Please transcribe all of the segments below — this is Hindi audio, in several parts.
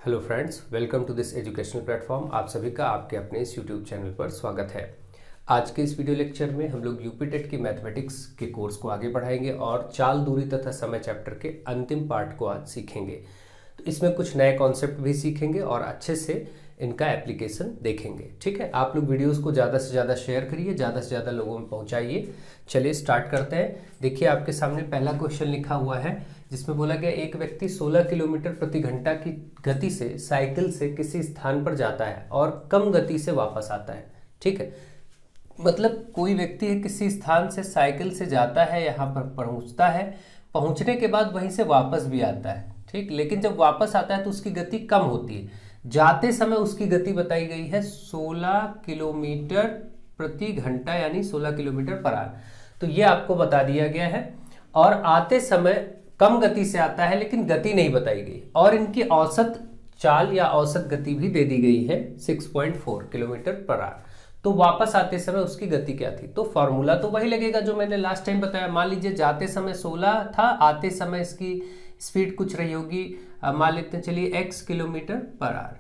Hello friends, welcome to this educational platform. आप सभी का आपके अपने इस यूट्यूब चैनल पर स्वागत है। आज के इस वीडियो लेक्चर में हम लोग यूपी टेट की मैथमेटिक्स के कोर्स को आगे बढ़ाएंगे और चाल, दूरी तथा समय चैप्टर के अंतिम पार्ट को आज सीखेंगे। तो इसमें कुछ नए कॉन्सेप्ट भी सीखेंगे और अच्छे से इनका एप्लीकेशन देखेंगे। ठीक है, आप लोग वीडियोस को ज़्यादा से ज़्यादा शेयर करिए, ज़्यादा से ज़्यादा लोगों में पहुँचाइए। चलिए स्टार्ट करते हैं। देखिए, आपके सामने पहला क्वेश्चन लिखा हुआ है जिसमें बोला गया एक व्यक्ति 16 किलोमीटर प्रति घंटा की गति से साइकिल से किसी स्थान पर जाता है और कम गति से वापस आता है। ठीक है, मतलब कोई व्यक्ति है किसी स्थान से साइकिल से जाता है, यहाँ पर पहुँचता है, पहुँचने के बाद वहीं से वापस भी आता है। ठीक, लेकिन जब वापस आता है तो उसकी गति कम होती है। जाते समय उसकी गति बताई गई है 16 किलोमीटर प्रति घंटा, यानी 16 किलोमीटर पर आवर। तो ये आपको बता दिया गया है। और आते समय कम गति से आता है लेकिन गति नहीं बताई गई, और इनकी औसत चाल या औसत गति भी दे दी गई है 6.4 किलोमीटर पर आवर। तो वापस आते समय उसकी गति क्या थी? तो फॉर्मूला तो वही लगेगा जो मैंने लास्ट टाइम बताया। मान लीजिए जाते समय 16 था, आते समय इसकी स्पीड कुछ रही होगी, मान लेते हैं चलिए x किलोमीटर पर आवर,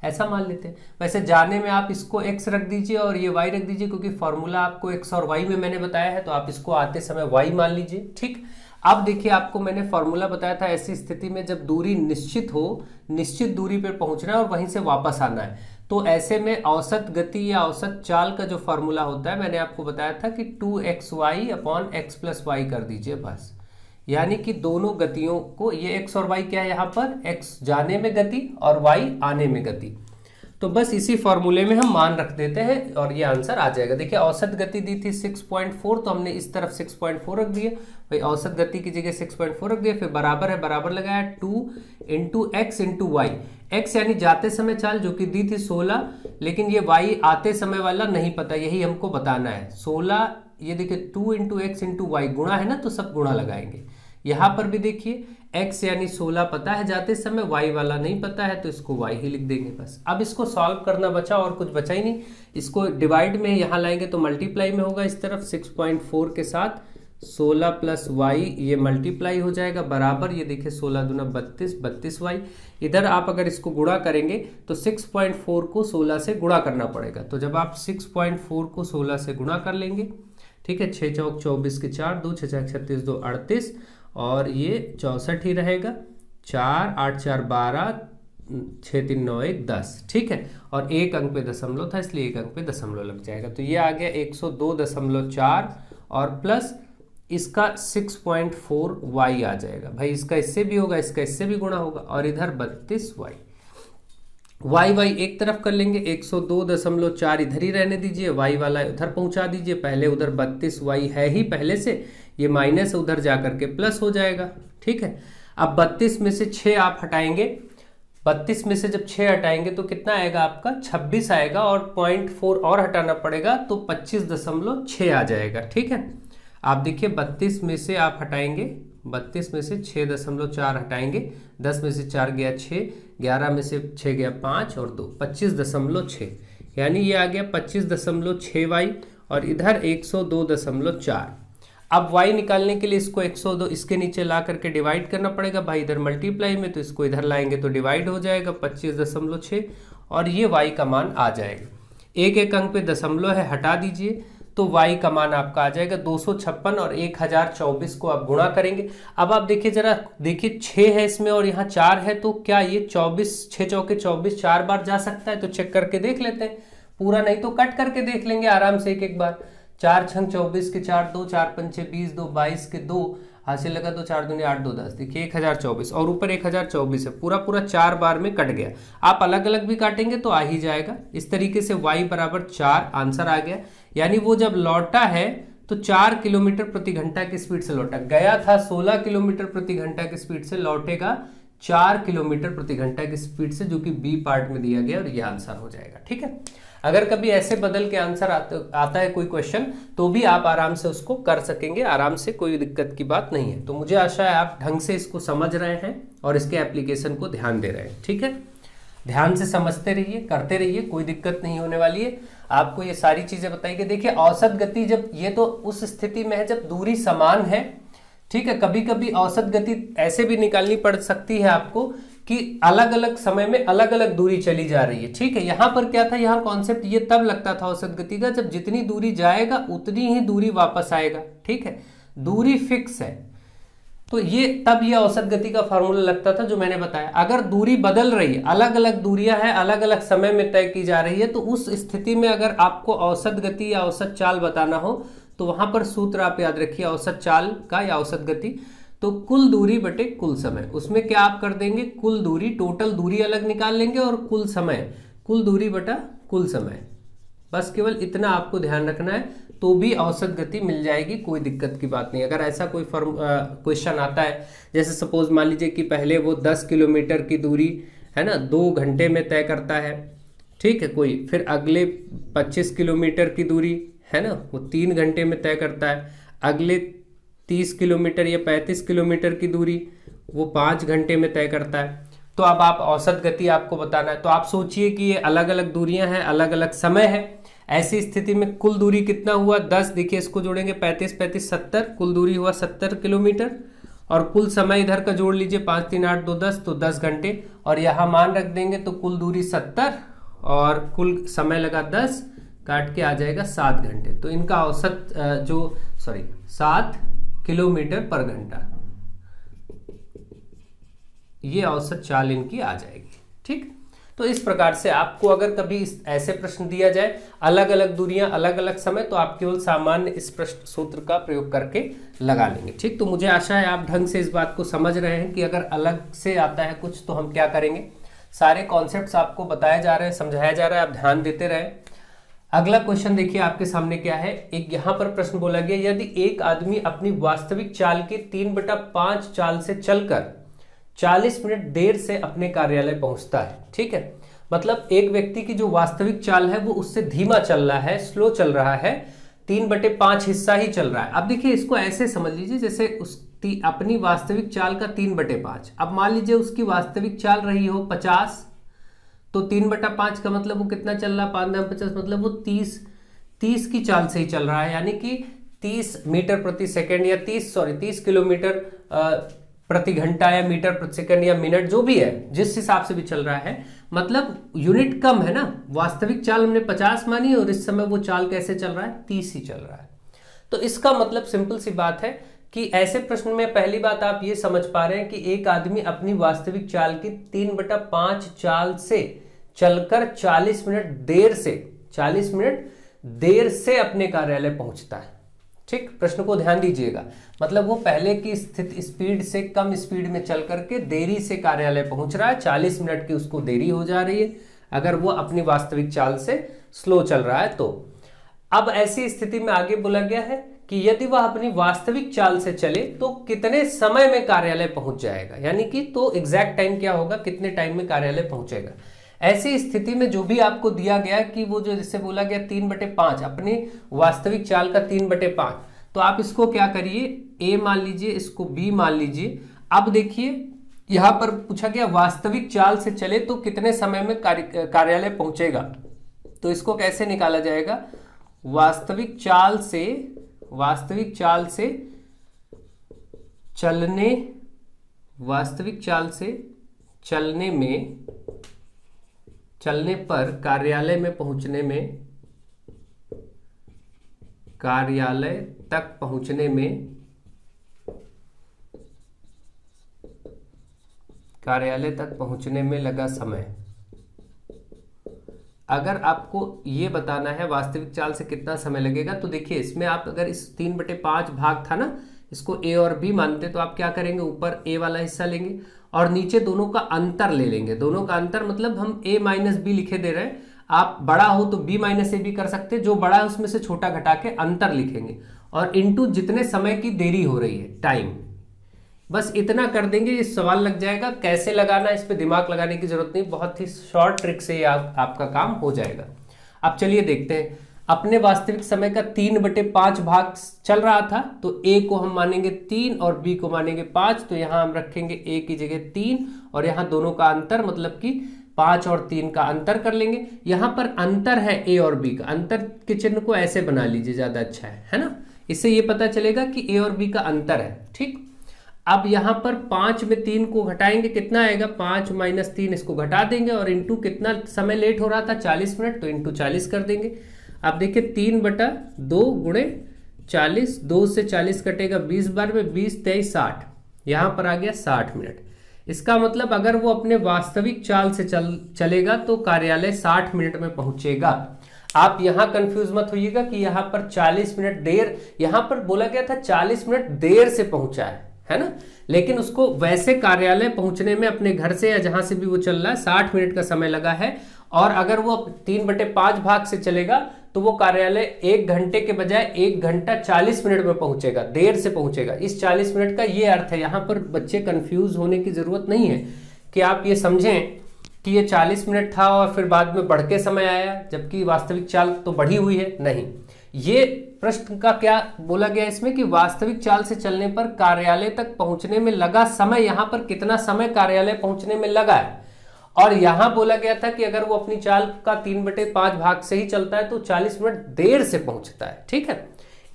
ऐसा मान लेते हैं। वैसे जाने में आप इसको x रख दीजिए और ये y रख दीजिए, क्योंकि फॉर्मूला आपको x और y में मैंने बताया है, तो आप इसको आते समय y मान लीजिए। ठीक, अब देखिए, आपको मैंने फॉर्मूला बताया था ऐसी स्थिति में जब दूरी निश्चित हो, निश्चित दूरी पर पहुंचना है और वहीं से वापस आना है, तो ऐसे में औसत गति या औसत चाल का जो फॉर्मूला होता है मैंने आपको बताया था कि 2xy upon x plus Y कर दीजिए बस। यानी कि दोनों गतियों को, ये x और y क्या है यहाँ पर, x जाने में गति और y आने में गति, तो बस इसी फॉर्मूले में हम मान रख देते हैं और ये आंसर आ जाएगा। देखिए, औसत गति दी थी 6.4, तो हमने इस तरफ 6.4 रख दिया भाई, औसत गति की जगह 6.4 रख दिया। फिर बराबर है, बराबर लगाया 2 into x into y. X यानी जाते समय चाल जो कि दी थी 16, लेकिन ये y आते समय वाला नहीं पता, यही हमको बताना है। 16, ये देखिए 2 इंटू एक्स इंटू वाई, गुणा है ना, तो सब गुणा लगाएंगे। यहाँ पर भी देखिए x यानी 16 पता है जाते समय, y वाला नहीं पता है, तो इसको y ही लिख देंगे बस। अब इसको सॉल्व करना बचा, और कुछ बचा ही नहीं। इसको डिवाइड में यहाँ लाएंगे तो मल्टीप्लाई में होगा, इस तरफ 6.4 के साथ 16 प्लस वाई, ये मल्टीप्लाई हो जाएगा, बराबर ये देखिए 16 दूना 32, 32y। इधर आप अगर इसको गुणा करेंगे तो 6.4 को 16 से गुणा करना पड़ेगा। तो जब आप 6.4 को 16 से गुणा कर लेंगे, ठीक है, 6 चौक 24 के 4, 2 6 6 36 2 38, और ये 64 ही रहेगा। 4 8 4 12, 6 3 9 1 10। ठीक है, और एक अंक पे दशमलव था, इसलिए एक अंक पे दशमलव लग जाएगा। तो ये आ गया 102.4 और प्लस इसका 6.4 y आ जाएगा। भाई इसका इससे भी होगा, इसका इससे भी गुणा होगा, और इधर 32y। y एक तरफ कर लेंगे, 102.4 इधर ही रहने दीजिए, y वाला उधर पहुंचा दीजिए। पहले उधर 32y है ही पहले से, ये माइनस उधर जाकर के प्लस हो जाएगा। ठीक है, अब 32 में से 6 आप हटाएंगे, 32 में से जब 6 हटाएंगे तो कितना आएगा आपका, 26 आएगा, और 0.4 और हटाना पड़ेगा तो 25.6 आ जाएगा। ठीक है, आप देखिए 32 में से आप हटाएंगे, 32 में से 6.4 हटाएंगे, 10 में से 4 गया 6, 11 में से 6 गया 5 और 2, 25.6, यानी ये आ गया 25.6y, और इधर 102.4। अब y निकालने के लिए इसको 102 इसके नीचे ला करके डिवाइड करना पड़ेगा भाई, इधर मल्टीप्लाई में, तो इसको इधर लाएंगे तो डिवाइड हो जाएगा 25.6, और ये y का मान आ जाएगा। एक एक अंक पे दशमलव है, हटा दीजिए, तो y का मान आपका आ जाएगा 256, और 1024 को आप गुणा करेंगे। अब आप देखिए, जरा देखिए 6 है इसमें और यहाँ 4 है, तो क्या ये 24, 6 चौके 24 4 बार जा सकता है? तो चेक करके देख लेते हैं, पूरा नहीं तो कट करके देख लेंगे आराम से एक एक बार। 4 छंग 24 के 4, 2 4 पंचे 20, 2 22 के 2, हासिल लगा, 2 4 दूनी 8 2 10, देखिए 1024, और ऊपर 1024 है, पूरा पूरा 4 बार में कट गया। आप अलग अलग भी काटेंगे तो आ ही जाएगा। इस तरीके से y बराबर 4 आंसर आ गया। यानी वो जब लौटा है तो 4 किलोमीटर प्रति घंटा की स्पीड से लौटा। गया था 16 किलोमीटर प्रति घंटा की स्पीड से, लौटेगा 4 किलोमीटर प्रति घंटा की स्पीड से, जो कि बी पार्ट में दिया गया, और ये आंसर हो जाएगा। ठीक है, अगर कभी ऐसे बदल के आंसर आता है कोई क्वेश्चन, तो भी आप आराम से उसको कर सकेंगे, आराम से, कोई दिक्कत की बात नहीं है। तो मुझे आशा है आप ढंग से इसको समझ रहे हैं और इसके एप्लीकेशन को ध्यान दे रहे हैं। ठीक है, ध्यान से समझते रहिए, करते रहिए, कोई दिक्कत नहीं होने वाली है। आपको ये सारी चीजें बताइए। देखिए, औसत गति जब, ये तो उस स्थिति में है जब दूरी समान है। ठीक है, कभी कभी औसत गति ऐसे भी निकालनी पड़ सकती है आपको कि अलग अलग समय में अलग अलग दूरी चली जा रही है। ठीक है, यहां पर क्या था, यहां कॉन्सेप्ट ये तब लगता था औसत गति का जब जितनी दूरी जाएगा उतनी ही दूरी वापस आएगा। ठीक है, दूरी फिक्स है तो ये औसत गति का फॉर्मूला लगता था जो मैंने बताया। अगर दूरी बदल रही है, अलग अलग दूरियां हैं, अलग अलग समय में तय की जा रही है, तो उस स्थिति में अगर आपको औसत गति या औसत चाल बताना हो तो वहां पर सूत्र आप याद रखिए औसत चाल का या औसत गति, तो कुल दूरी बटे कुल समय। उसमें क्या आप कर देंगे, कुल दूरी, टोटल दूरी अलग निकाल लेंगे और कुल समय, कुल दूरी बटा कुल समय। बस केवल इतना आपको ध्यान रखना है तो भी औसत गति मिल जाएगी, कोई दिक्कत की बात नहीं। अगर ऐसा कोई क्वेश्चन आता है, जैसे सपोज मान लीजिए कि पहले वो 10 किलोमीटर की दूरी है ना 2 घंटे में तय करता है, ठीक है, कोई फिर अगले 25 किलोमीटर की दूरी है ना वो 3 घंटे में तय करता है, अगले 30 किलोमीटर या 35 किलोमीटर की दूरी वो 5 घंटे में तय करता है। तो अब आप औसत गति आपको बताना है, तो आप सोचिए कि ये अलग अलग दूरियां हैं, अलग अलग समय है। ऐसी स्थिति में कुल दूरी कितना हुआ, 10, देखिए इसको जोड़ेंगे 35 35 70, कुल दूरी हुआ 70 किलोमीटर और कुल समय इधर का जोड़ लीजिए 5 3 8 2 10, तो 10 घंटे और यहाँ मान रख देंगे तो कुल दूरी 70 और कुल समय लगा 10, काट के आ जाएगा 7 घंटे। तो इनका औसत 7 किलोमीटर पर घंटा, ये औसत चाल इनकी आ जाएगी। ठीक, तो इस प्रकार से आपको अगर कभी ऐसे प्रश्न दिया जाए अलग अलग दूरियां अलग अलग समय, तो आप केवल सामान्य इस प्रश्न सूत्र का प्रयोग करके लगा लेंगे। ठीक, तो मुझे आशा है आप ढंग से इस बात को समझ रहे हैं कि अगर अलग से आता है कुछ तो हम क्या करेंगे। सारे कॉन्सेप्ट्स आपको बताए जा रहे हैं, समझाया जा रहा है, आप ध्यान देते रहे। अगला क्वेश्चन देखिए आपके सामने क्या है। एक यहाँ पर प्रश्न बोला गया, यदि एक आदमी अपनी वास्तविक चाल के 3/5 चाल से चलकर 40 मिनट देर से अपने कार्यालय पहुंचता है। ठीक है, मतलब एक व्यक्ति की जो वास्तविक चाल है वो उससे धीमा चल रहा है, स्लो चल रहा है, 3/5 हिस्सा ही चल रहा है। अब देखिए इसको ऐसे समझ लीजिए जैसे उसकी अपनी वास्तविक चाल का 3/5। अब मान लीजिए उसकी वास्तविक चाल रही हो 50, तो 3/5 का मतलब वो कितना चल रहा है, 5×50 मतलब वो 30 की चाल से ही चल रहा है, यानी कि 30 मीटर प्रति सेकेंड या 30 किलोमीटर प्रति घंटा या मीटर प्रति सेकंड या मिनट, जो भी है जिस हिसाब से भी चल रहा है, मतलब यूनिट कम है ना। वास्तविक चाल हमने 50 मानी और इस समय वो चाल कैसे चल रहा है, 30 ही चल रहा है। तो इसका मतलब सिंपल सी बात है कि ऐसे प्रश्न में पहली बात आप ये समझ पा रहे हैं कि एक आदमी अपनी वास्तविक चाल की 3/5 चाल से चलकर 40 मिनट देर से अपने कार्यालय पहुंचता है। ठीक, प्रश्न को ध्यान दीजिएगा, मतलब वो पहले की स्थित स्पीड से कम स्पीड में चल करके देरी से कार्यालय पहुंच रहा है, 40 मिनट की उसको देरी हो जा रही है अगर वो अपनी वास्तविक चाल से स्लो चल रहा है। तो अब ऐसी स्थिति में आगे बोला गया है कि यदि वह अपनी वास्तविक चाल से चले तो कितने समय में कार्यालय पहुंच जाएगा, यानी कि तो एग्जैक्ट टाइम क्या होगा, कितने टाइम में कार्यालय पहुंचेगा। ऐसी स्थिति में जो भी आपको दिया गया कि वो जो जिससे बोला गया 3/5, अपनी वास्तविक चाल का 3/5, तो आप इसको क्या करिए, ए मान लीजिए, इसको बी मान लीजिए। अब देखिए यहां पर पूछा गया वास्तविक चाल से चले तो कितने समय में कार्यालय पहुंचेगा, तो इसको कैसे निकाला जाएगा, वास्तविक चाल से चलने पर कार्यालय तक पहुंचने में लगा समय। अगर आपको ये बताना है वास्तविक चाल से कितना समय लगेगा, तो देखिए इसमें आप अगर इस 3/5 भाग था ना, इसको ए और बी मानते तो आप क्या करेंगे, ऊपर ए वाला हिस्सा लेंगे और नीचे दोनों का अंतर ले लेंगे। दोनों का अंतर मतलब हम a माइनस बी लिखे दे रहे हैं, आप बड़ा हो तो b माइनस ए भी कर सकते हैं, जो बड़ा है उसमें से छोटा घटा के अंतर लिखेंगे और इनटू जितने समय की देरी हो रही है, टाइम, बस इतना कर देंगे, ये सवाल लग जाएगा। कैसे लगाना, इस पे दिमाग लगाने की जरूरत नहीं, बहुत ही शॉर्ट ट्रिक से आपका काम हो जाएगा। अब चलिए देखते हैं, अपने वास्तविक समय का 3/5 भाग चल रहा था, तो a को हम मानेंगे 3 और b को मानेंगे 5, तो यहां हम रखेंगे a की जगह 3 और यहां दोनों का अंतर मतलब कि 5 और 3 का अंतर कर लेंगे। यहां पर अंतर है a और b का, अंतर के चिन्ह को ऐसे बना लीजिए, ज्यादा अच्छा है ना, इससे ये पता चलेगा कि a और b का अंतर है। ठीक, अब यहाँ पर 5 में 3 को घटाएंगे, कितना आएगा, 5 माइनस 3, इसको घटा देंगे और इंटू कितना समय लेट हो रहा था, 40 मिनट, तो इंटू 40 कर देंगे। अब देखिए 3/2 गुणे 40, 2 से 40 कटेगा 20 बार में, 20 23 60, यहाँ पर आ गया 60 मिनट। इसका मतलब अगर वो अपने वास्तविक चाल से चलेगा तो कार्यालय 60 मिनट में पहुंचेगा। आप यहां कंफ्यूज मत होइएगा कि यहां पर 40 मिनट देर, यहां पर बोला गया था 40 मिनट देर से पहुंचा है ना, लेकिन उसको वैसे कार्यालय पहुंचने में अपने घर से या जहां से भी वो चल रहा है 60 मिनट का समय लगा है। और अगर वो 3/5 भाग से चलेगा तो वो कार्यालय 1 घंटे के बजाय 1 घंटा 40 मिनट में पहुंचेगा, देर से पहुंचेगा। इस 40 मिनट का ये अर्थ है। यहां पर बच्चे कंफ्यूज होने की जरूरत नहीं है कि आप ये समझें कि ये 40 मिनट था और फिर बाद में बढ़ के समय आया, जबकि वास्तविक चाल तो बढ़ी हुई है। नहीं, ये प्रश्न का क्या बोला गया इसमें कि वास्तविक चाल से चलने पर कार्यालय तक पहुंचने में लगा समय, यहां पर कितना समय कार्यालय पहुंचने में लगा है। और यहां बोला गया था कि अगर वो अपनी चाल का 3/5 भाग से ही चलता है तो 40 मिनट देर से पहुंचता है। ठीक है,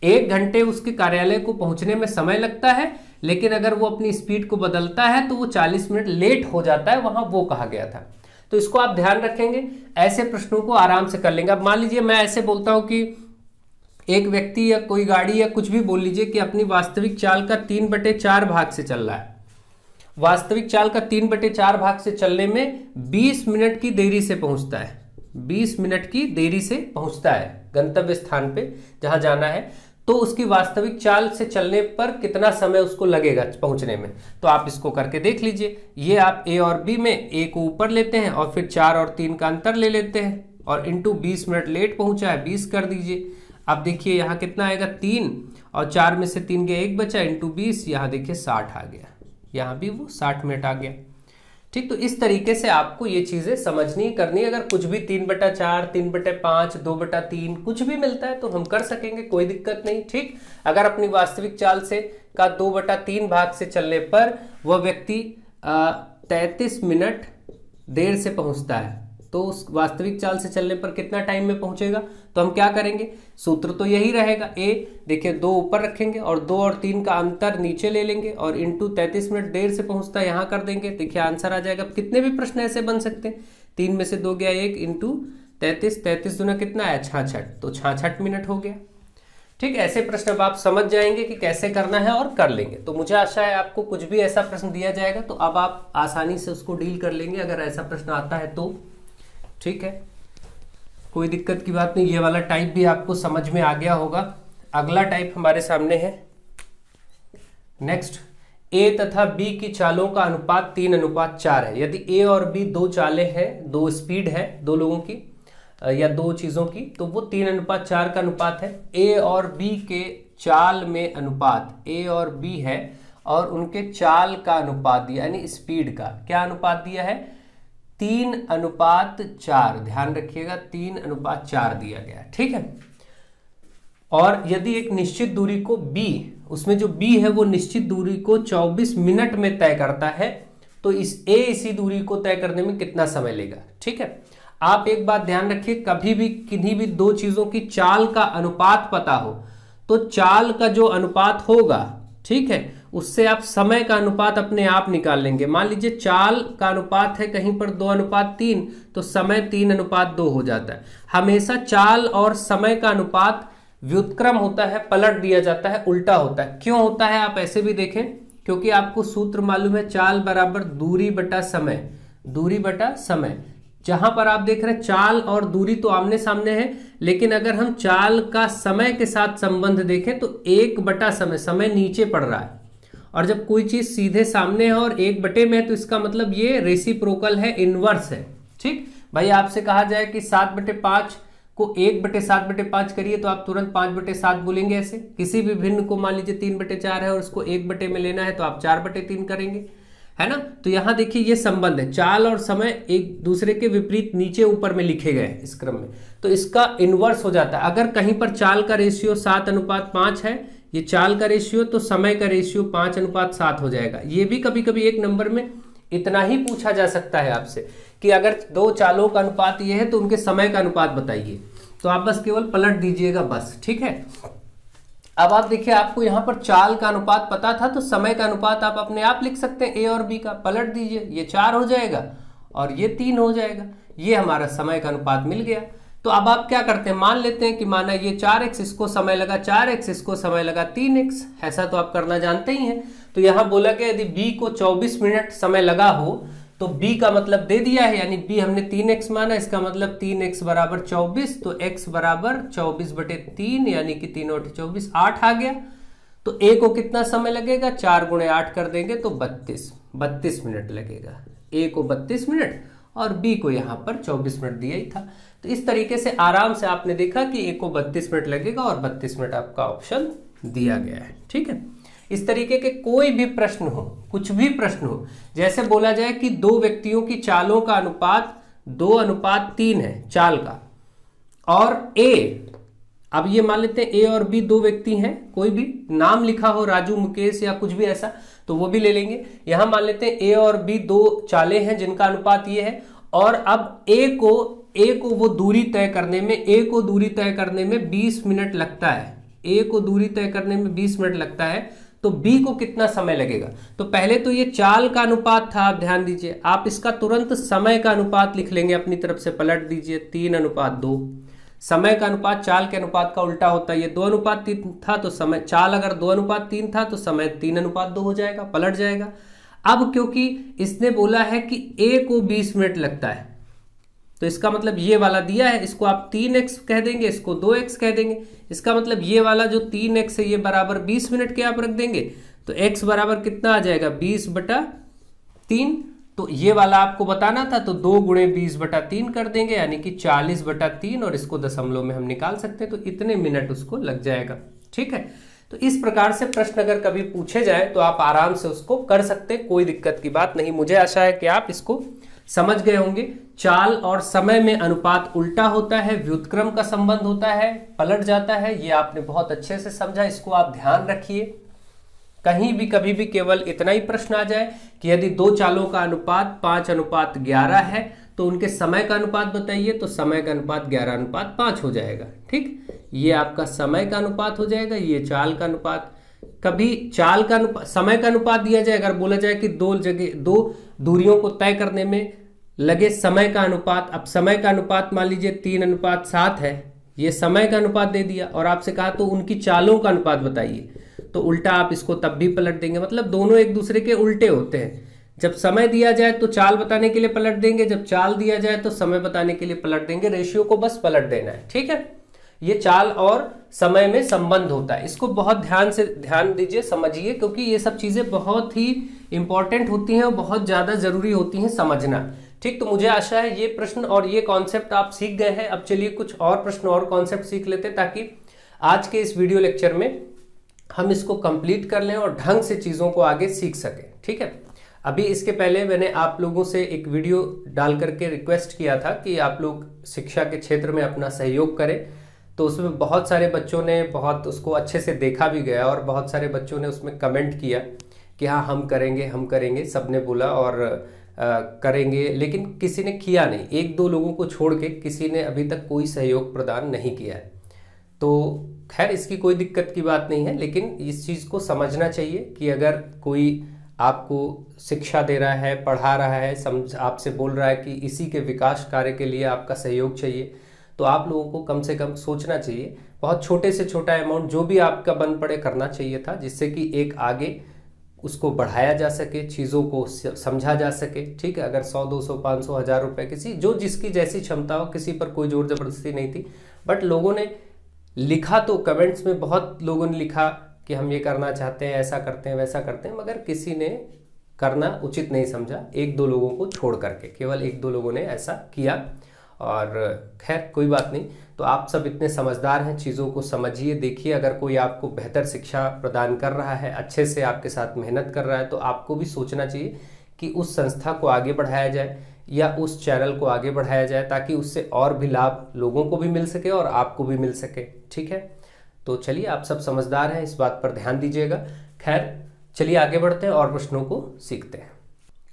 1 घंटे उसके कार्यालय को पहुंचने में समय लगता है, लेकिन अगर वो अपनी स्पीड को बदलता है तो वो 40 मिनट लेट हो जाता है, वहां वो कहा गया था। तो इसको आप ध्यान रखेंगे, ऐसे प्रश्नों को आराम से कर लेंगे। अब मान लीजिए मैं ऐसे बोलता हूं कि एक व्यक्ति या कोई गाड़ी या कुछ भी बोल लीजिए कि अपनी वास्तविक चाल का 3/4 भाग से चल रहा है। वास्तविक चाल का 3/4 भाग से चलने में 20 मिनट की देरी से पहुंचता है, 20 मिनट की देरी से पहुंचता है गंतव्य स्थान पे जहां जाना है। तो उसकी वास्तविक चाल से चलने पर कितना समय उसको लगेगा पहुंचने में, तो आप इसको करके देख लीजिए। ये आप ए और बी में ए को ऊपर लेते हैं और फिर 4 और 3 का अंतर ले लेते हैं और इंटू 20 मिनट लेट पहुंचा है 20 कर दीजिए। अब देखिए यहाँ कितना आएगा 3 और 4 में से 3 गया 1 बचा, इंटू 20, यहाँ देखिए 60 आ गया, यहाँ भी वो 60 मिनट आ गया। ठीक, तो इस तरीके से आपको ये चीजें समझनी करनी। अगर कुछ भी 3/4, 3/5, 2/3 कुछ भी मिलता है तो हम कर सकेंगे, कोई दिक्कत नहीं। ठीक, अगर अपनी वास्तविक चाल से का 2/3 भाग से चलने पर वह व्यक्ति 33 मिनट देर से पहुंचता है तो उस वास्तविक चाल से चलने पर कितना टाइम में पहुंचेगा, तो हम क्या करेंगे, सूत्र तो यही रहेगा। ए देखिए 2 ऊपर रखेंगे और 2 और 3 का अंतर नीचे ले लेंगे और इंटू 33 मिनट देर से पहुंचता है यहाँ कर देंगे, देखिए आंसर आ जाएगा। कितने भी प्रश्न ऐसे बन सकते हैं, 3 में से 2 गया 1 इंटू 33, 33 दूना कितना आया 66, तो 66 मिनट हो गया। ठीक, ऐसे प्रश्न अब आप समझ जाएंगे कि कैसे करना है और कर लेंगे। तो मुझे आशा है आपको कुछ भी ऐसा प्रश्न दिया जाएगा तो अब आप आसानी से उसको डील कर लेंगे अगर ऐसा प्रश्न आता है तो। ठीक है, कोई दिक्कत की बात नहीं। ये वाला टाइप भी आपको समझ में आ गया होगा। अगला टाइप हमारे सामने है नेक्स्ट, ए तथा बी की चालों का अनुपात 3:4 है। यदि ए और बी 2 चालें हैं, 2 स्पीड है 2 लोगों की या 2 चीजों की, तो वो 3:4 का अनुपात है। ए और बी के चाल में अनुपात, ए और बी है और उनके चाल का अनुपात दिया, यानी स्पीड का क्या अनुपात दिया है, 3:4। ध्यान रखिएगा 3:4 दिया गया। ठीक है, और यदि एक निश्चित दूरी को b, उसमें जो b है वो निश्चित दूरी को 24 मिनट में तय करता है, तो इस a इसी दूरी को तय करने में कितना समय लेगा। ठीक है, आप एक बात ध्यान रखिए, कभी भी किन्हीं भी 2 चीजों की चाल का अनुपात पता हो तो चाल का जो अनुपात होगा, ठीक है, उससे आप समय का अनुपात अपने आप निकाल लेंगे। मान लीजिए चाल का अनुपात है कहीं पर 2:3 तो समय 3:2 हो जाता है। हमेशा चाल और समय का अनुपात व्युत्क्रम होता है, पलट दिया जाता है, उल्टा होता है। क्यों होता है आप ऐसे भी देखें, क्योंकि आपको सूत्र मालूम है, चाल बराबर दूरी बटा समय, दूरी बटा समय। जहां पर आप देख रहे हैं चाल और दूरी तो आमने सामने है, लेकिन अगर हम चाल का समय के साथ संबंध देखें तो 1/समय, समय नीचे पड़ रहा है। और जब कोई चीज सीधे सामने है और 1/में है तो इसका मतलब ये रेसिप्रोकल है, इनवर्स है। ठीक भाई, आपसे कहा जाए कि 7/5 को 1/7/5 करिए तो आप तुरंत 5/7 बोलेंगे। ऐसे किसी भी भिन्न को मान लीजिए 3/4 है और उसको 1 में लेना है तो आप 4/3 करेंगे, है ना। तो यहां देखिए ये संबंध है, चाल और समय एक दूसरे के विपरीत नीचे ऊपर में लिखे गए इस क्रम में, तो इसका इनवर्स हो जाता है। अगर कहीं पर चाल का रेशियो 7:5 है, ये चाल का रेशियो, तो समय का रेशियो 5:7 हो जाएगा। ये भी कभी कभी एक नंबर में इतना ही पूछा जा सकता है आपसे कि अगर 2 चालों का अनुपात ये है तो उनके समय का अनुपात बताइए, तो आप बस केवल पलट दीजिएगा बस। ठीक है, अब आप देखिए, आपको यहाँ पर चाल का अनुपात पता था तो समय का अनुपात आप अपने आप लिख सकते हैं, ए और बी का। पलट दीजिए, ये 4 हो जाएगा और ये 3 हो जाएगा। ये हमारा समय का अनुपात मिल गया। तो अब आप क्या करते हैं, मान लेते हैं कि माना ये 4x, इसको समय लगा 4x, इसको समय लगा 3x। ऐसा तो आप करना जानते ही हैं। तो यहाँ बोला कि यदि b को 24 मिनट समय लगा हो तो b का मतलब दे दिया है, यानी b हमने 3x माना, इसका मतलब 3x बराबर 24, तो x बराबर 24/3 यानी कि 3 और 24, 8 आ गया। तो a को कितना समय लगेगा, 4 गुणे 8 कर देंगे तो 32 मिनट लगेगा। a को 32 मिनट और b को यहाँ पर 24 मिनट दिया ही था। तो इस तरीके से आराम से आपने देखा कि a को 32 मिनट लगेगा और 32 मिनट आपका ऑप्शन दिया गया है। ठीक है, इस तरीके के कोई भी प्रश्न हो, कुछ भी प्रश्न हो, जैसे बोला जाए कि दो व्यक्तियों की चालों का अनुपात 2:3 है चाल का, और a, अब ये मान लेते हैं a और b दो व्यक्ति हैं, कोई भी नाम लिखा हो राजू, मुकेश या कुछ भी ऐसा, तो वो भी ले लेंगे। यहां मान लेते हैं a और b दो चालें हैं जिनका अनुपात ये है, और अब a को वो दूरी तय करने में, a को दूरी तय करने में 20 मिनट लगता है, a को दूरी तय करने में 20 मिनट लगता है, तो b को कितना समय लगेगा। तो पहले तो ये चाल का अनुपात था, आप ध्यान दीजिए, आप इसका तुरंत समय का अनुपात लिख लेंगे, अपनी तरफ से पलट दीजिए, 3:2। समय का अनुपात चाल के अनुपात का उल्टा होता है, ये 2:3 था तो समय, चाल अगर 2:3 था तो समय 3:2 हो जाएगा, पलट जाएगा। अब क्योंकि इसने बोला है कि a को 20 मिनट लगता है, तो इसका मतलब ये वाला दिया है, इसको आप 3x कह देंगे, इसको 2x कह देंगे। इसका मतलब ये वाला जो 3x है ये बराबर 20 मिनट के आप रख देंगे, तो x बराबर कितना आ जाएगा, 20/3। तो ये वाला आपको बताना था, तो 2 गुणे 20/3 कर देंगे, यानी कि 40/3, और इसको दशमलव में हम निकाल सकते हैं, तो इतने मिनट उसको लग जाएगा। ठीक है, तो इस प्रकार से प्रश्न अगर कभी पूछे जाए तो आप आराम से उसको कर सकते हैं, कोई दिक्कत की बात नहीं। मुझे आशा है कि आप इसको समझ गए होंगे। चाल और समय में अनुपात उल्टा होता है, व्युत्क्रम का संबंध होता है, पलट जाता है, ये आपने बहुत अच्छे से समझा, इसको आप ध्यान रखिए। कहीं भी कभी भी केवल इतना ही प्रश्न आ जाए कि यदि दो चालों का अनुपात 5:11 है तो उनके समय का अनुपात बताइए, तो समय का अनुपात 11:5 हो जाएगा। ठीक, ये आपका समय का अनुपात हो जाएगा, ये चाल का अनुपात। कभी चाल का अनुपात, समय का अनुपात दिया जाए, अगर बोला जाए कि दो दूरियों को तय करने में लगे समय का अनुपात, अब समय का अनुपात मान लीजिए 3:7 है, ये समय का अनुपात दे दिया, और आपसे कहा तो उनकी चालों का अनुपात बताइए, तो उल्टा आप इसको तब भी पलट देंगे, मतलब दोनों एक दूसरे के उल्टे होते हैं। जब समय दिया जाए तो चाल बताने के लिए पलट देंगे, जब चाल दिया जाए तो समय बताने के लिए पलट देंगे, रेशियो को बस पलट देना है। ठीक है, ये चाल और समय में संबंध होता है, इसको बहुत ध्यान दीजिए, समझिए, क्योंकि ये सब चीजें बहुत ही इंपॉर्टेंट होती हैं और बहुत ज्यादा जरूरी होती हैं समझना। ठीक, तो मुझे आशा है ये प्रश्न और ये कॉन्सेप्ट आप सीख गए हैं। अब चलिए कुछ और प्रश्न और कॉन्सेप्ट सीख लेते हैं, ताकि आज के इस वीडियो लेक्चर में हम इसको कंप्लीट कर लें और ढंग से चीजों को आगे सीख सकें। ठीक है, अभी इसके पहले मैंने आप लोगों से एक वीडियो डाल करके रिक्वेस्ट किया था कि आप लोग शिक्षा के क्षेत्र में अपना सहयोग करें, तो उसमें बहुत सारे बच्चों ने बहुत उसको अच्छे से देखा भी गया, और बहुत सारे बच्चों ने उसमें कमेंट किया कि हाँ हम करेंगे, सबने बोला और करेंगे, लेकिन किसी ने किया नहीं। 1-2 लोगों को छोड़ के किसी ने अभी तक कोई सहयोग प्रदान नहीं किया है। तो खैर इसकी कोई दिक्कत की बात नहीं है, लेकिन इस चीज़ को समझना चाहिए कि अगर कोई आपको शिक्षा दे रहा है, पढ़ा रहा है, आपसे बोल रहा है कि इसी के विकास कार्य के लिए आपका सहयोग चाहिए, तो आप लोगों को कम से कम सोचना चाहिए, बहुत छोटे से छोटा अमाउंट जो भी आपका बन पड़े करना चाहिए था, जिससे कि एक आगे उसको बढ़ाया जा सके, चीज़ों को समझा जा सके। ठीक है, अगर 100, 200, 500, 1000 रुपये किसी जो जिसकी जैसी क्षमता हो, किसी पर कोई जोर जबरदस्ती नहीं थी, बट लोगों ने लिखा, तो कमेंट्स में बहुत लोगों ने लिखा कि हम ये करना चाहते हैं, ऐसा करते हैं, वैसा करते हैं, मगर किसी ने करना उचित नहीं समझा, 1-2 लोगों को छोड़ करके, केवल 1-2 लोगों ने ऐसा किया। और खैर कोई बात नहीं, तो आप सब इतने समझदार हैं, चीज़ों को समझिए, देखिए, अगर कोई आपको बेहतर शिक्षा प्रदान कर रहा है, अच्छे से आपके साथ मेहनत कर रहा है, तो आपको भी सोचना चाहिए कि उस संस्था को आगे बढ़ाया जाए या उस चैनल को आगे बढ़ाया जाए, ताकि उससे और भी लाभ लोगों को भी मिल सके और आपको भी मिल सके। ठीक है, तो चलिए, आप सब समझदार हैं, इस बात पर ध्यान दीजिएगा। खैर चलिए आगे बढ़ते हैं और प्रश्नों को सीखते हैं।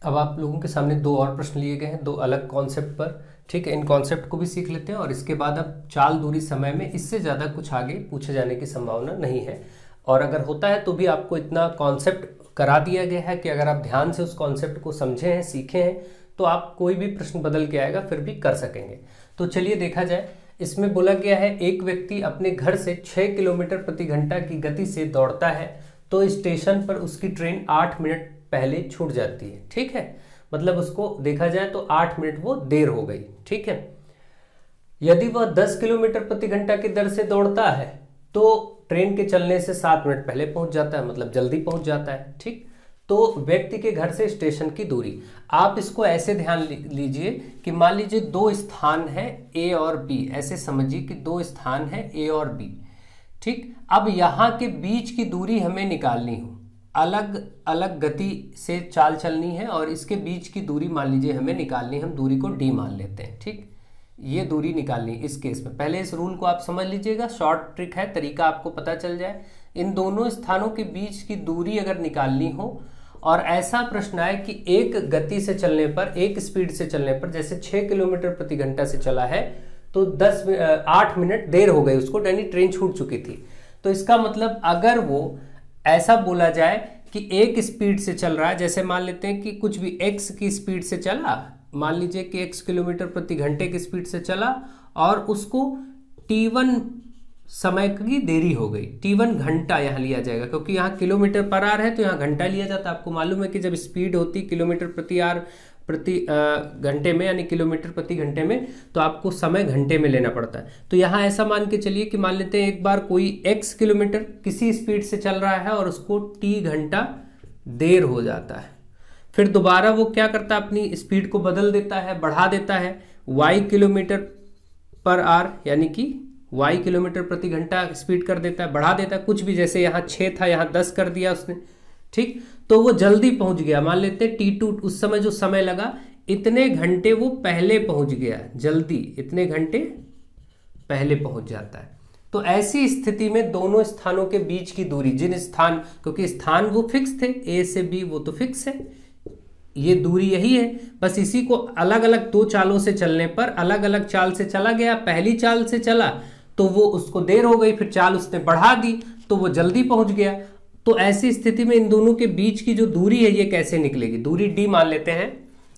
अब आप लोगों के सामने 2 और प्रश्न लिए गए हैं, 2 अलग कॉन्सेप्ट पर। ठीक है, इन कॉन्सेप्ट को भी सीख लेते हैं, और इसके बाद अब चाल, दूरी, समय में इससे ज़्यादा कुछ आगे पूछे जाने की संभावना नहीं है। और अगर होता है तो भी आपको इतना कॉन्सेप्ट करा दिया गया है कि अगर आप ध्यान से उस कॉन्सेप्ट को समझे हैं, सीखे हैं, तो आप कोई भी प्रश्न बदल के आएगा फिर भी कर सकेंगे। तो चलिए देखा जाए, इसमें बोला गया है एक व्यक्ति अपने घर से 6 किलोमीटर प्रति घंटा की गति से दौड़ता है तो स्टेशन पर उसकी ट्रेन 8 मिनट पहले छूट जाती है। ठीक है, मतलब उसको देखा जाए तो 8 मिनट वो देर हो गई। ठीक है, यदि वह 10 किलोमीटर प्रति घंटा की दर से दौड़ता है तो ट्रेन के चलने से 7 मिनट पहले पहुंच जाता है, मतलब जल्दी पहुंच जाता है। ठीक, तो व्यक्ति के घर से स्टेशन की दूरी, आप इसको ऐसे ध्यान लीजिए कि मान लीजिए दो स्थान है ए और बी, ऐसे समझिए कि दो स्थान है ए और बी। ठीक, अब यहाँ के बीच की दूरी हमें निकालनी हो, अलग अलग गति से चाल चलनी है और इसके बीच की दूरी मान लीजिए हमें निकालनी है, हम दूरी को डी मान लेते हैं। ठीक, ये दूरी निकालनी इस केस में, पहले इस रूल को आप समझ लीजिएगा, शॉर्ट ट्रिक है, तरीका आपको पता चल जाए। इन दोनों स्थानों के बीच की दूरी अगर निकालनी हो और ऐसा प्रश्न आए कि एक गति से चलने पर, एक स्पीड से चलने पर, जैसे 6 किलोमीटर प्रति घंटा से चला है तो 8 मिनट देर हो गई उसको, यानी ट्रेन छूट चुकी थी। तो इसका मतलब अगर वो ऐसा बोला जाए कि एक स्पीड से चल रहा है, जैसे मान लेते हैं कि कुछ भी x की स्पीड से चला, मान लीजिए कि x किलोमीटर प्रति घंटे की स्पीड से चला और उसको t1 समय की देरी हो गई, t1 घंटा यहाँ लिया जाएगा, क्योंकि यहाँ किलोमीटर पर आर है तो यहाँ घंटा लिया जाता है। आपको मालूम है कि जब स्पीड होती किलोमीटर प्रति आर प्रति घंटे में, यानी किलोमीटर प्रति घंटे में, तो आपको समय घंटे में लेना पड़ता है। तो यहाँ ऐसा मान के चलिए कि मान लेते हैं एक बार कोई x किलोमीटर किसी स्पीड से चल रहा है और उसको t घंटा देर हो जाता है, फिर दोबारा वो क्या करता है, अपनी स्पीड को बदल देता है, बढ़ा देता है y किलोमीटर पर आर, यानी कि y किलोमीटर प्रति घंटा स्पीड कर देता है, बढ़ा देता है, कुछ भी, जैसे यहाँ 6 था यहाँ 10 कर दिया उसने। ठीक, तो वो जल्दी पहुंच गया, मान लेते हैं t2, उस समय जो समय लगा इतने घंटे वो पहले पहुंच गया, जल्दी इतने घंटे पहले पहुंच जाता है। तो ऐसी स्थिति में दोनों स्थानों के बीच की दूरी, जिन स्थान, क्योंकि स्थान वो फिक्स थे, ए से बी वो तो फिक्स है, ये दूरी यही है, बस इसी को अलग अलग दो चालों से चलने पर, अलग अलग चाल से चला गया, पहली चाल से चला तो वो उसको देर हो गई, फिर चाल उसने बढ़ा दी तो वो जल्दी पहुंच गया। तो ऐसी स्थिति में इन दोनों के बीच की जो दूरी है ये कैसे निकलेगी, दूरी डी मान लेते हैं,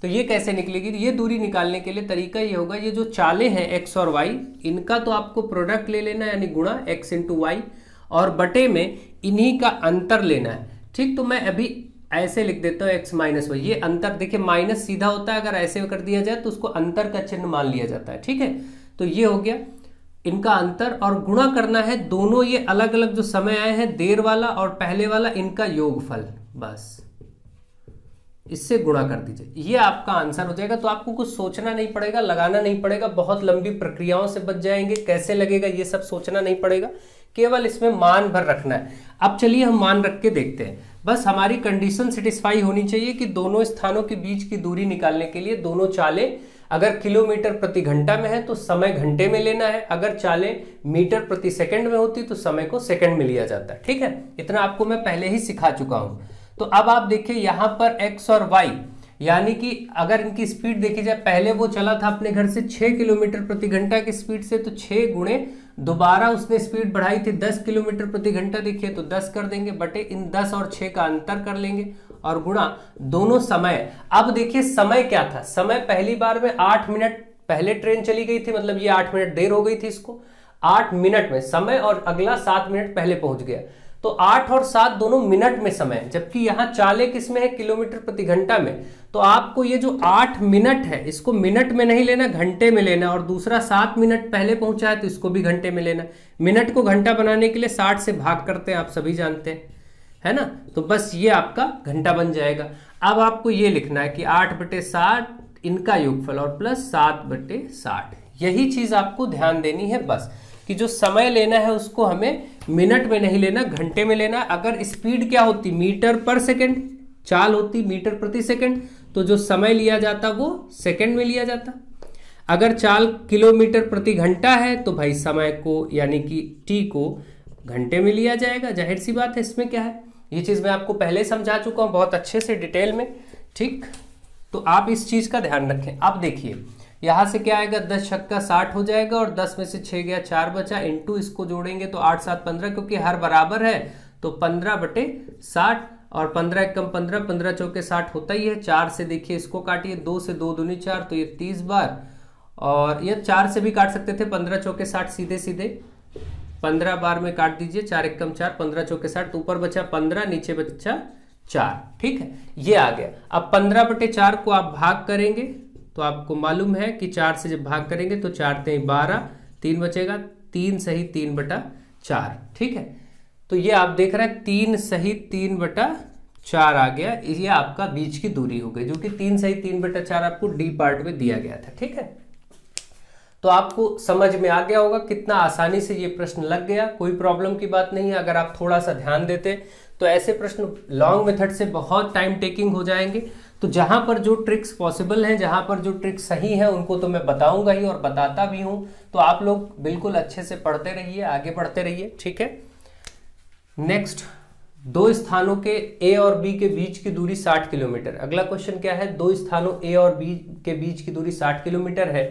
तो ये कैसे निकलेगी, ये दूरी निकालने के लिए तरीका ये होगा, ये जो चालें हैं एक्स और वाई, इनका तो आपको प्रोडक्ट ले लेना है, यानी गुणा एक्स इंटू वाई, और बटे में इन्हीं का अंतर लेना है। ठीक, तो मैं अभी ऐसे लिख देता हूँ एक्स माइनस वाई, ये अंतर, देखिए माइनस सीधा होता है, अगर ऐसे कर दिया जाए तो उसको अंतर का चिन्ह मान लिया जाता है। ठीक है, तो ये हो गया इनका अंतर, और गुणा करना है दोनों ये अलग अलग जो समय आए हैं, देर वाला और पहले वाला, इनका योगफल, बस इससे गुणा कर दीजिए, ये आपका आंसर हो जाएगा। तो आपको कुछ सोचना नहीं पड़ेगा, लगाना नहीं पड़ेगा, बहुत लंबी प्रक्रियाओं से बच जाएंगे, कैसे लगेगा ये सब सोचना नहीं पड़ेगा, केवल इसमें मान भर रखना है। अब चलिए हम मान रख के देखते हैं, बस हमारी कंडीशन सेटिस्फाई होनी चाहिए कि दोनों स्थानों के बीच की दूरी निकालने के लिए दोनों चालें अगर किलोमीटर प्रति घंटा में है तो समय घंटे में लेना है, अगर चालें मीटर प्रति सेकंड में होती तो समय को सेकंड में लिया जाता है। ठीक है, इतना आपको मैं पहले ही सिखा चुका हूं। तो अब आप देखिए यहाँ पर x और y, यानी कि अगर इनकी स्पीड देखी जाए, पहले वो चला था अपने घर से 6 किलोमीटर प्रति घंटा की स्पीड से, तो 6 गुणे दोबारा उसने स्पीड बढ़ाई थी 10 किलोमीटर प्रति घंटा, देखिए तो 10 कर देंगे, बटे इन 10 और 6 का अंतर कर लेंगे और गुणा दोनों समय। अब देखिए समय क्या था, समय पहली बार में 8 मिनट पहले ट्रेन चली गई थी, मतलब ये 8 मिनट देर हो गई थी इसको, 8 मिनट में समय, और अगला 7 मिनट पहले पहुंच गया, तो 8 और 7 दोनों मिनट में समय, जबकि यहाँ चालें किसमें है, किलोमीटर प्रति घंटा में। तो आपको ये जो 8 मिनट है इसको मिनट में नहीं लेना, घंटे में लेना, और दूसरा 7 मिनट पहले पहुंचा है तो इसको भी घंटे में लेना। मिनट को घंटा बनाने के लिए 60 से भाग करते हैं, आप सभी जानते हैं, है ना, तो बस ये आपका घंटा बन जाएगा। अब आपको ये लिखना है कि 8/60 इनका योगफल और प्लस 7/60, यही चीज आपको ध्यान देनी है बस, कि जो समय लेना है उसको हमें मिनट में नहीं लेना, घंटे में लेना। अगर स्पीड क्या होती, मीटर पर सेकंड, चाल होती मीटर प्रति सेकंड, तो जो समय लिया जाता वो सेकंड में लिया जाता। अगर चाल किलोमीटर प्रति घंटा है तो भाई समय को, यानी कि टी को घंटे में लिया जाएगा, जाहिर सी बात है, इसमें क्या है, ये चीज मैं आपको पहले समझा चुका हूं बहुत अच्छे से डिटेल में। ठीक, तो आप इस चीज का ध्यान रखें। अब देखिए यहां से क्या आएगा, 10 छक्का 60 हो जाएगा, और 10 में से 6 गया 4 बचा, इंटू इसको जोड़ेंगे तो 8 7 15, क्योंकि हर बराबर है तो 15/60 और 15 एकम 15, 15 चौके 60 होता ही है। 4 से देखिए इसको काटिए, 2 से 2 दूनी 4, तो ये 30 बार, और ये 4 से भी काट सकते थे, 15 चौके 60 सीधे सीधे 15 बार में काट दीजिए। 4 एकम 4, 15 चौके 60, तो ऊपर बचा 15, नीचे बचा 4। ठीक है, ये आ गया। अब 15/4 को आप भाग करेंगे तो आपको मालूम है कि 4 से जब भाग करेंगे तो 4 × 12, 3 बचेगा, 3 सही 3/4। ठीक है, तो ये आप देख रहे हैं 3 सही 3/4 आ गया। ये आपका बीच की दूरी हो गई, जो कि 3 सही 3/4 आपको डी पार्ट में दिया गया था। ठीक है, तो आपको समझ में आ गया होगा कितना आसानी से ये प्रश्न लग गया। कोई प्रॉब्लम की बात नहीं है, अगर आप थोड़ा सा ध्यान देते तो ऐसे प्रश्न लॉन्ग मेथड से बहुत टाइम टेकिंग हो जाएंगे। तो जहां पर जो ट्रिक्स पॉसिबल हैं, जहां पर जो ट्रिक्स सही हैं, उनको तो मैं बताऊंगा ही और बताता भी हूं। तो आप लोग बिल्कुल अच्छे से पढ़ते रहिए, आगे बढ़ते रहिए। ठीक है, नेक्स्ट, दो स्थानों के ए और बी के बीच की दूरी 60 किलोमीटर। अगला क्वेश्चन क्या है, दो स्थानों ए और बी के बीच की दूरी 60 किलोमीटर है।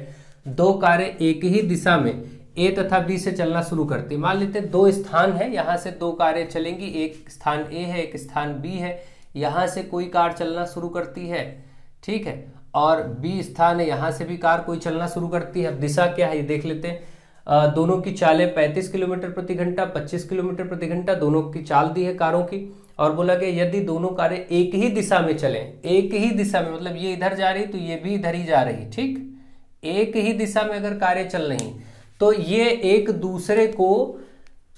दो कारें एक ही दिशा में ए तथा बी से चलना शुरू करती। मान लेते हैं दो स्थान है, यहां से दो कारें चलेंगी, एक स्थान ए है, एक स्थान बी है। यहां से कोई कार चलना शुरू करती है, ठीक है, और बी स्थान है, यहां से भी कार कोई चलना शुरू करती है। अब दिशा क्या है ये देख लेते हैं। दोनों की चालें 35 किलोमीटर प्रति घंटा, 25 किलोमीटर प्रति घंटा, दोनों की चाल दी है कारों की। और बोला गया यदि दोनों कारें एक ही दिशा में चलें, एक ही दिशा में मतलब ये इधर जा रही तो ये भी इधर ही जा रही, ठीक, एक ही दिशा में अगर कारें चल रही तो ये एक दूसरे को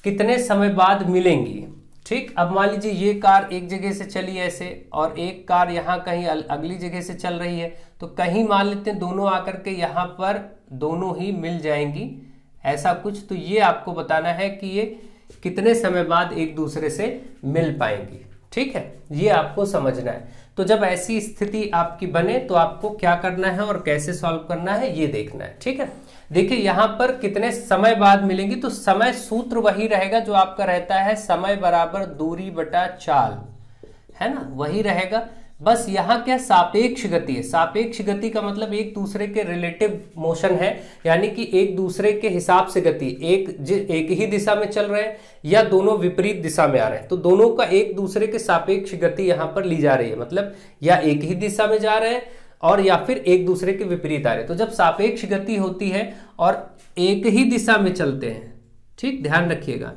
कितने समय बाद मिलेंगी। ठीक, अब मान लीजिए ये कार एक जगह से चली ऐसे और एक कार यहाँ कहीं अगली जगह से चल रही है, तो कहीं मान लेते हैं दोनों आकर के यहाँ पर दोनों ही मिल जाएंगी, ऐसा कुछ। तो ये आपको बताना है कि ये कितने समय बाद एक दूसरे से मिल पाएंगी। ठीक है, ये आपको समझना है। तो जब ऐसी स्थिति आपकी बने तो आपको क्या करना है और कैसे सॉल्व करना है ये देखना है। ठीक है, देखिए यहां पर कितने समय बाद मिलेंगी, तो समय सूत्र वही रहेगा जो आपका रहता है समय बराबर दूरी बटा चाल, है ना, वही रहेगा। बस यहाँ क्या सापेक्ष गति है। सापेक्ष गति का मतलब एक दूसरे के रिलेटिव मोशन है, यानी कि एक दूसरे के हिसाब से गति, एक ही दिशा में चल रहे हैं या दोनों विपरीत दिशा में आ रहे हैं, तो दोनों का एक दूसरे के सापेक्ष गति यहाँ पर ली जा रही है। मतलब या एक ही दिशा में जा रहे हैं और या फिर एक दूसरे के विपरीत आ रहे हैं। तो जब सापेक्ष गति होती है और एक ही दिशा में चलते हैं, ठीक, ध्यान रखिएगा,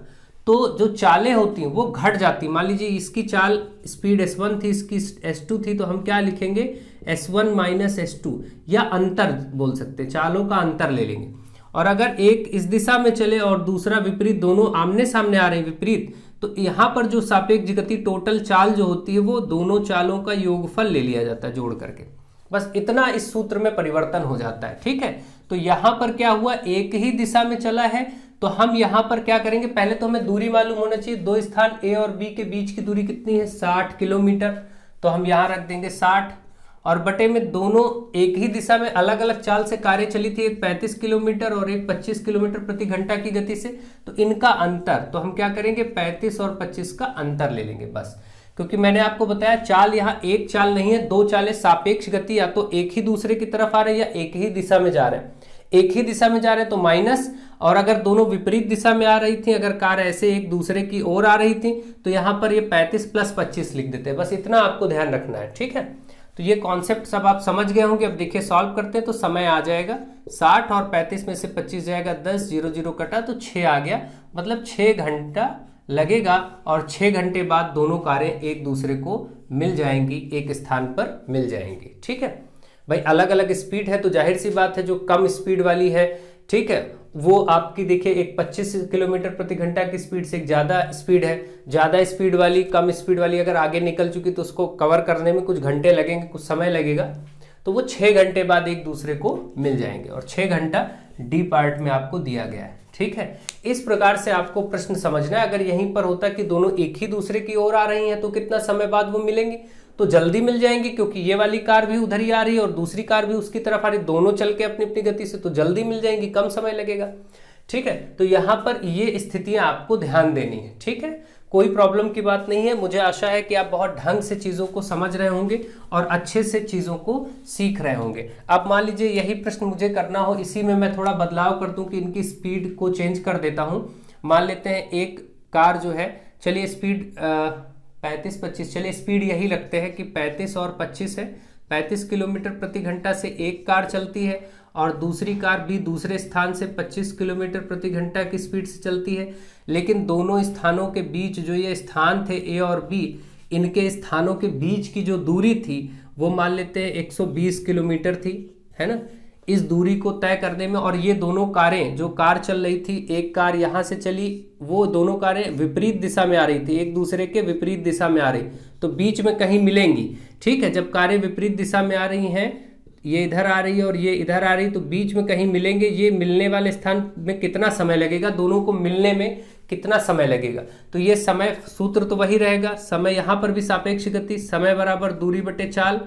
तो जो चालें होती हैं वो घट जाती। मान लीजिए इसकी चाल स्पीड s1 थी, इसकी s2 थी, तो हम क्या लिखेंगे s1 माइनस s2, या अंतर बोल सकते हैं, चालों का अंतर ले लेंगे। और अगर एक इस दिशा में चले और दूसरा विपरीत, दोनों आमने सामने आ रहे हैं विपरीत, तो यहाँ पर जो सापेक्ष गति टोटल चाल जो होती है वो दोनों चालों का योगफल ले लिया जाता है जोड़ करके। बस इतना इस सूत्र में परिवर्तन हो जाता है। ठीक है, तो यहाँ पर क्या हुआ, एक ही दिशा में चला है, तो हम यहां पर क्या करेंगे, पहले तो हमें दूरी मालूम होना चाहिए। दो स्थान ए और बी के बीच की दूरी कितनी है, 60 किलोमीटर, तो हम यहां रख देंगे 60, और बटे में दोनों एक ही दिशा में अलग अलग चाल से कारें चली थी, एक 35 किलोमीटर और एक 25 किलोमीटर प्रति घंटा की गति से, तो इनका अंतर, तो हम क्या करेंगे 35 और 25 का अंतर ले लेंगे बस। क्योंकि मैंने आपको बताया चाल यहाँ एक चाल नहीं है, दो चालें सापेक्ष गति, या तो एक ही दूसरे की तरफ आ रहे हैं या एक ही दिशा में जा रहे हैं। एक ही दिशा में जा रहे हैं तो माइनस, और अगर दोनों विपरीत दिशा में आ रही थी, अगर कार ऐसे एक दूसरे की ओर आ रही थी, तो यहां पर ये 35 + 25 लिख देते हैं। बस इतना आपको ध्यान रखना है। ठीक है, तो ये कॉन्सेप्ट सब आप समझ गए होंगे। अब देखिए सॉल्व करते हैं, तो समय आ जाएगा 60 और 35 में से 25 जाएगा 10, 0 0 कटा तो 6 आ गया, मतलब 6 घंटा लगेगा, और 6 घंटे बाद दोनों कारें एक दूसरे को मिल जाएंगी, एक स्थान पर मिल जाएंगी। ठीक है भाई, अलग अलग स्पीड है तो जाहिर सी बात है जो कम स्पीड वाली है, ठीक है, वो आपकी देखिए एक 25 किलोमीटर प्रति घंटा की स्पीड से एक ज्यादा स्पीड है। ज्यादा स्पीड वाली कम स्पीड वाली अगर आगे निकल चुकी तो उसको कवर करने में कुछ घंटे लगेंगे, कुछ समय लगेगा, तो वो 6 घंटे बाद एक दूसरे को मिल जाएंगे, और 6 घंटा डी पार्ट में आपको दिया गया है। ठीक है, इस प्रकार से आपको प्रश्न समझना है। अगर यहीं पर होता कि दोनों एक ही दूसरे की ओर आ रही हैं तो कितना समय बाद वो मिलेंगी, तो जल्दी मिल जाएंगी, क्योंकि ये वाली कार भी उधर ही आ रही है और दूसरी कार भी उसकी तरफ आ रही है, दोनों चल के अपनी अपनी गति से, तो जल्दी मिल जाएंगी, कम समय लगेगा। ठीक है, तो यहाँ पर ये स्थितियां आपको ध्यान देनी है। ठीक है, कोई प्रॉब्लम की बात नहीं है। मुझे आशा है कि आप बहुत ढंग से चीजों को समझ रहे होंगे और अच्छे से चीजों को सीख रहे होंगे। अब मान लीजिए यही प्रश्न मुझे करना हो, इसी में मैं थोड़ा बदलाव कर दूं कि इनकी स्पीड को चेंज कर देता हूं। मान लेते हैं एक कार जो है चलिए स्पीड 35-25, चलिए स्पीड यही लगते हैं कि 35 और 25 है। 35 किलोमीटर प्रति घंटा से एक कार चलती है और दूसरी कार भी दूसरे स्थान से 25 किलोमीटर प्रति घंटा की स्पीड से चलती है। लेकिन दोनों स्थानों के बीच जो ये स्थान थे ए और बी, इनके स्थानों के बीच की जो दूरी थी वो मान लेते हैं 120 किलोमीटर थी, है ना। इस दूरी को तय करने में, और ये दोनों कारें, जो कार चल रही थी, एक कार यहाँ से चली, वो दोनों कारें विपरीत दिशा में आ रही थी, एक दूसरे के विपरीत दिशा में आ रही, तो बीच में कहीं मिलेंगी। ठीक है, जब कारें विपरीत दिशा में आ रही हैं, ये इधर आ रही है और ये इधर आ रही, तो बीच में कहीं मिलेंगे। ये मिलने वाले स्थान में कितना समय लगेगा, दोनों को मिलने में कितना समय लगेगा, तो ये समय सूत्र तो वही रहेगा। समय यहाँ पर भी सापेक्ष गति, समय बराबर दूरी बटे चाल,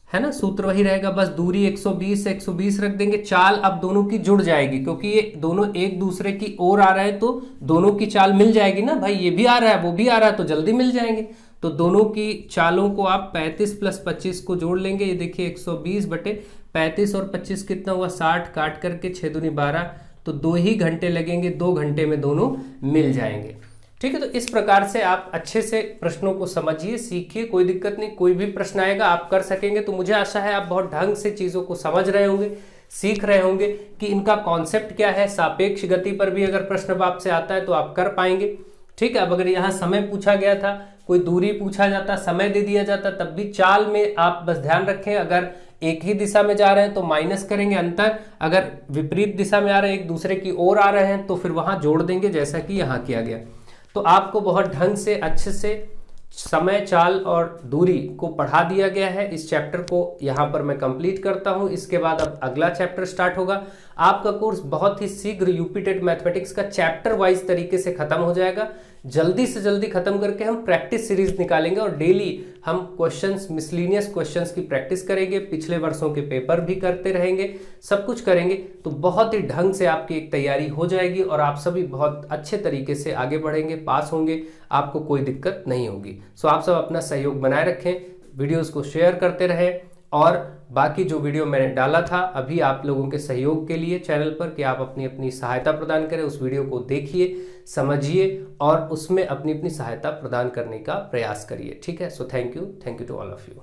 है ना, सूत्र वही रहेगा। बस दूरी 120 से 120 रख देंगे, चाल अब दोनों की जुड़ जाएगी, क्योंकि ये दोनों एक दूसरे की ओर आ रहे हैं तो दोनों की चाल मिल जाएगी ना भाई। ये भी आ रहा है वो भी आ रहा है तो जल्दी मिल जाएंगे। तो दोनों की चालों को आप 35 + 25 को जोड़ लेंगे। ये देखिए 120 बटे 35 और 25 कितना हुआ, 60, काट करके 6 दूनी 12, तो 2 ही घंटे लगेंगे, 2 घंटे में दोनों मिल जाएंगे। ठीक है, तो इस प्रकार से आप अच्छे से प्रश्नों को समझिए, सीखिए, कोई दिक्कत नहीं, कोई भी प्रश्न आएगा आप कर सकेंगे। तो मुझे आशा है आप बहुत ढंग से चीज़ों को समझ रहे होंगे, सीख रहे होंगे कि इनका कॉन्सेप्ट क्या है। सापेक्ष गति पर भी अगर प्रश्न आपसे आता है तो आप कर पाएंगे। ठीक है, अब अगर यहाँ समय पूछा गया था, कोई दूरी पूछा जाता, समय दे दिया जाता, तब भी चाल में आप बस ध्यान रखें, अगर एक ही दिशा में जा रहे हैं तो माइनस करेंगे अंतर, अगर विपरीत दिशा में आ रहे हैं, एक दूसरे की ओर आ रहे हैं, तो फिर वहां जोड़ देंगे, जैसा कि यहाँ किया गया। तो आपको बहुत ढंग से अच्छे से समय, चाल और दूरी को पढ़ा दिया गया है। इस चैप्टर को यहाँ पर मैं कंप्लीट करता हूँ। इसके बाद अब अगला चैप्टर स्टार्ट होगा। आपका कोर्स बहुत ही शीघ्र यूपी टेट मैथमेटिक्स का चैप्टर वाइज तरीके से खत्म हो जाएगा। जल्दी से जल्दी खत्म करके हम प्रैक्टिस सीरीज निकालेंगे और डेली हम क्वेश्चंस, मिसलिनियस क्वेश्चंस की प्रैक्टिस करेंगे, पिछले वर्षों के पेपर भी करते रहेंगे, सब कुछ करेंगे। तो बहुत ही ढंग से आपकी एक तैयारी हो जाएगी और आप सभी बहुत अच्छे तरीके से आगे बढ़ेंगे, पास होंगे, आपको कोई दिक्कत नहीं होगी। सो आप सब अपना सहयोग बनाए रखें, वीडियोस को शेयर करते रहें, और बाकी जो वीडियो मैंने डाला था अभी आप लोगों के सहयोग के लिए चैनल पर, कि आप अपनी अपनी सहायता प्रदान करें, उस वीडियो को देखिए, समझिए और उसमें अपनी अपनी सहायता प्रदान करने का प्रयास करिए। ठीक है, so thank you to all of you.